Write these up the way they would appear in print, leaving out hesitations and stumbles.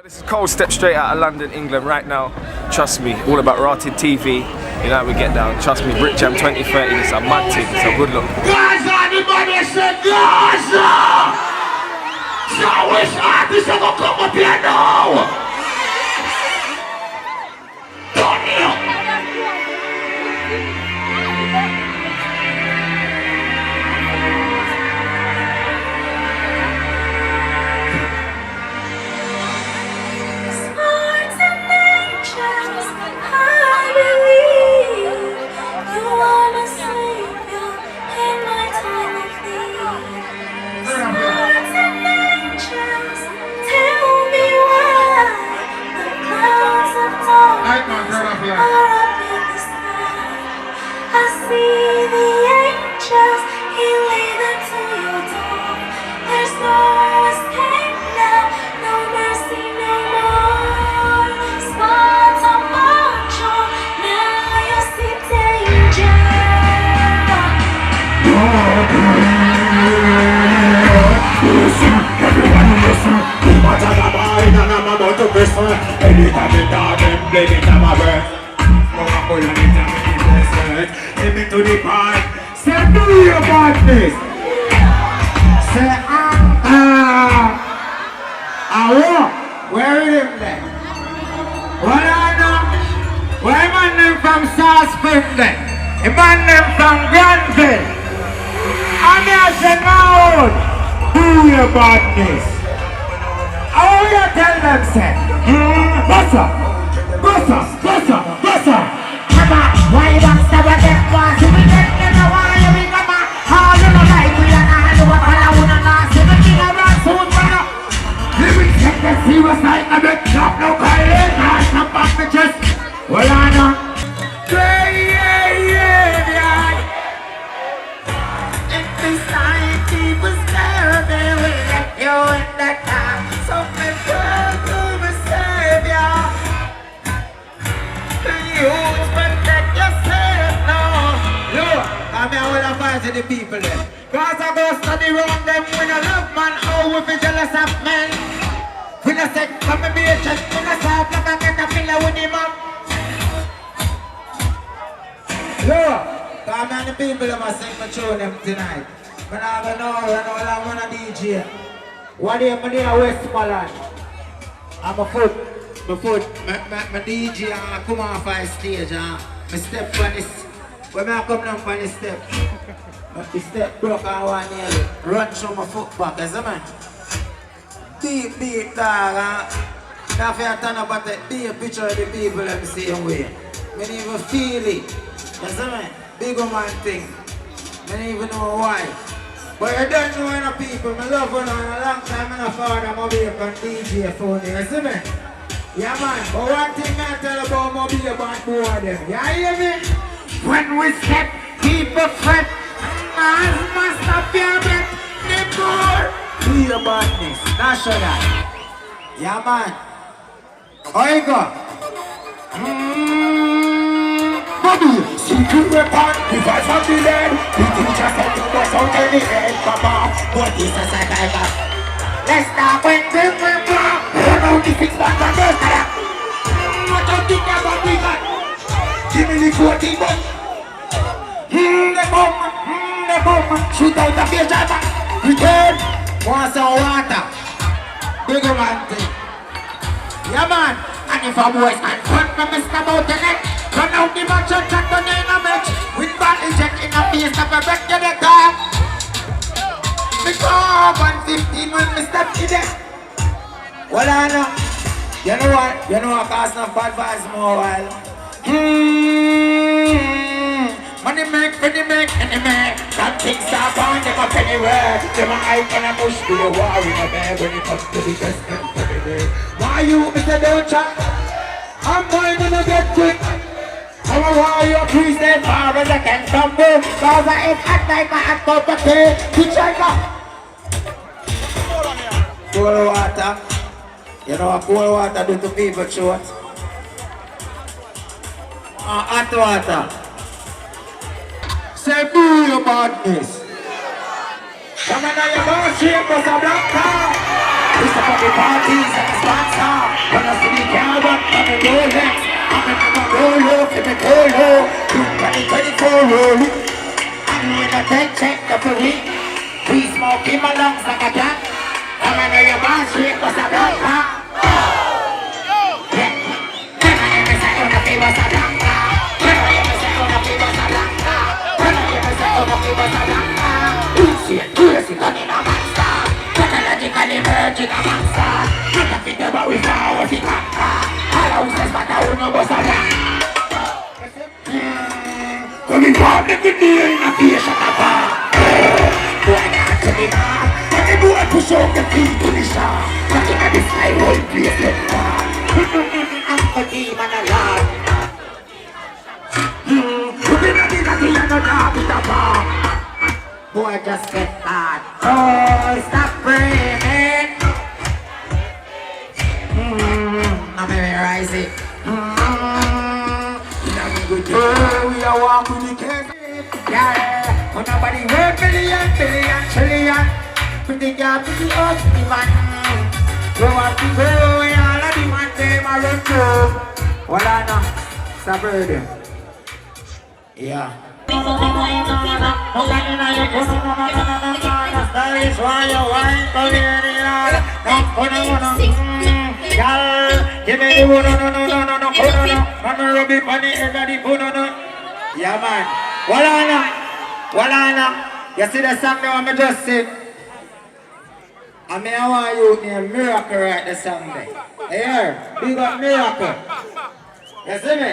This is Cole, step straight out of London, England right now. Trust me, all about Rotted TV. You know how we get down. Trust me, Rich Jam 2030, it's a mad thing, it's a good look. Gaza, everybody say Gaza! So which artists are gonna come up here now? Don't you? Anytime they talk, them blame it on my breath. Go and pull on it and make it sweat. Take me to the part. Say, do your badness. Say, where is him then? What I know? Where man them from South Spring then? A man them from Granville. And I say, no, do your badness. How you tell them, say? Bussa! Bussa! Bussa! Bussa! Come on! Why you don't stop at them ones? We get them a while, we come on! How you don't like we and I do what I wanna know? See the king around soon, brother! Living check the serious like a big chop, no calling! I snap off the chest! Well, I know! Yeah! If this time people stare, they will let you in the car. So to the people there. Cause I go study around them. We no love man, how we be jealous of men. We no say, come and be a chest. We no soft like a caterpillar with him up. Yo, come on the people that must sing my tune them tonight. But I don't know, I want a DJ. What do you mean in Westmoreland? I'm a foot. My DJ I come off my stage and I step on this. When I come down on the step, but the step broke and one nearly run through my foot back, you see man? Deep dog, now if you turn up at the deep picture of the people the same way. I don't even feel it, you see man? Big man thing, I don't even know why. But you don't know any people, I love one a long time and I found I'm be on DJ phone, you see me? Yeah man, but one thing I tell about my be about more of them, you hear me? When we step, people fret, and must up your breath, the poor. Do your badness, not show that. Yeah, man. How you go? Bobby, secret weapon, device of the dead. The teacher said you was out in the head, Papa. But this is a tiger. Let's start when they went wrong. Run out the six back and there's that. What you think about we got? Give me the 14 bucks. The bomb, shoot out the beer driver. Return, want some water. Bigger man thing. Yeah man, and if a boys can front from Mr. About the neck, run out the match and track on in a match. With battle jet in a face of a wreck in the car. Because 115 when we step in there. Well I know. You know what, cause no bad vibes more while. Money make, any make. That things are found, them up anywhere. Them a hype and a push to the war in a bear when it comes to the best and to the day. Why you, Mr. Docha? I'm going to get quick. I'm a warrior, please stay far as I can tumble. Cause I ain't hot like my hot cup of tea. Which I got? Cold water. You know what cold water do to people short? Hot water. Say boo your badness. Come on now, you don't shake us a black car. It's for the parties and the sponsor. roll it. And when the take check the police, we smoke him along like a cat. Come on, your boss shake us a blood pop. Technologically merging a monster. Not a fit about we found what he got. All houses but I don't know what's a rock. Coming back every day in a face at a bar. Boy not to the bar. But the boy push out the feet to the shop. Nothing at the sky whole place get far. I'm a demon alive. Looking at the nothing and no dog with a bar. Boy just get hard. Oh, stop praying. I'm memorize it. Oh, we are walking the cave. Yeah, when nobody work billion, trillion. Pretty girl, pretty up, the man. You have to go, all of the man, them are run through. Well, I know. Stop praying. Yeah. That is why you want to be give me the yeah, man. Walana. You see the song now I'm just sing? I mean, I want you to name Miracle right the song there. Here, big up Miracle. You see me?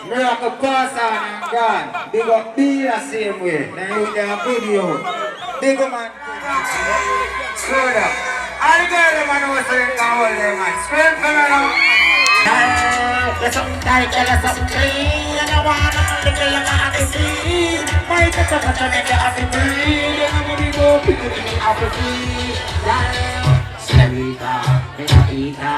Miracle pass on and gone. Big up be the same way. Now you get a video. Big up man. Screw it up. All the girls them know what's in the whole day, man. Scream for me now. There's something tight, there's something clean. And I want to make it like I can see. My touch of a make it happy breathe. And I'm going to go pick it in the apple tree. Sharita, Benita,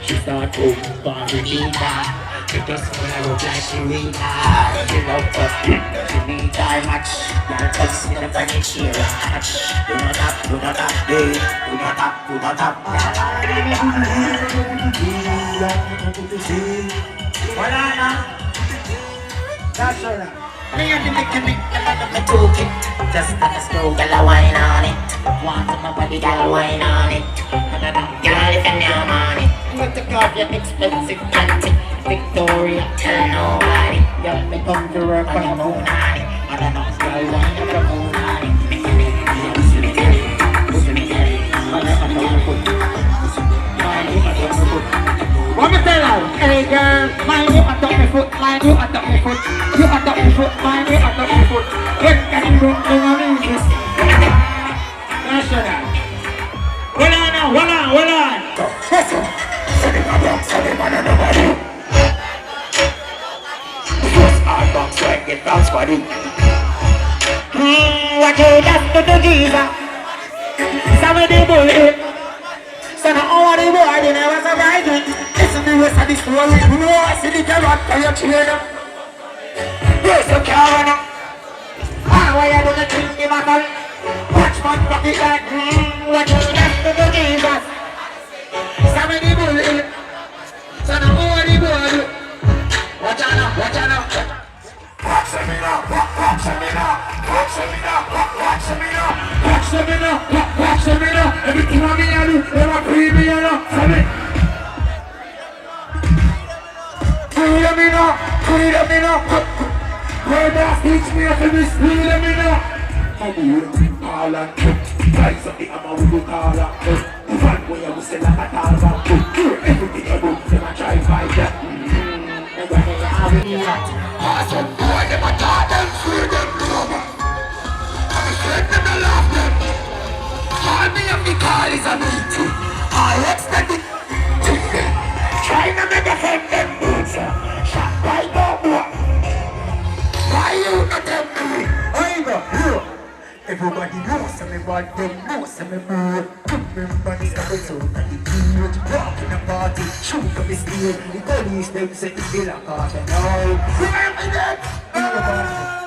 she start to Bonfire. She just wanna look like she Rita. She love us, she need time much. Y'all just see the funny she touch. Do not tap, do not tap, hey. Do not tap, do not tap. What I know? That's all right. Me and the mechanic, I took it. Just like a slow girl, wine on it. Want my body, girl, wine on it. Girl, if you're now on it. With the club, you're expensive panty. Victoria, tell nobody. You me come to work on the moon on it. I don't know, girl, wine on the moon on it. What me tell her? Hey girl, mind you attack me foot, mind you attack me foot. You attack me foot, mind you attack me foot. When can you do this? That's right. Hold on now, hold on. Listen. Send him a box, send him on nobody. First hard box, so I get bounce body. What you done to the geezer? Some of the bullet. So now all the boy, they never survive it. Listen to the rest of the story. You know I see the carrot for your children. Where's the car now? Why you gonna drink the bottle? Watch my pocket like, what you done to the geezer? Some of the bullet. So now all the boy. Watch out now, watch out now. Watch me now, watch me now, watch me now, watch me now, watch me now, watch me now. Everything I mean I do, they want to free me now. Say free me now, free me now. Where does teach me to be free me now? I'm going to all and rise up the amount of color. The one way I was still like a talent. Everything I do, them I try to fight that. And when they are with me, awesome boy, them I taught them, free them over. I'm afraid them to love them. All me and me call is a meeting. All extend it to them. Try to make defend them boots. Shot by no more. Why you not tell me? I know. Everybody knows me, but them knows me more. Remember this episode of the huge rock in a party. Shoot up the steel. The police them say it's still a car. Now, remember that.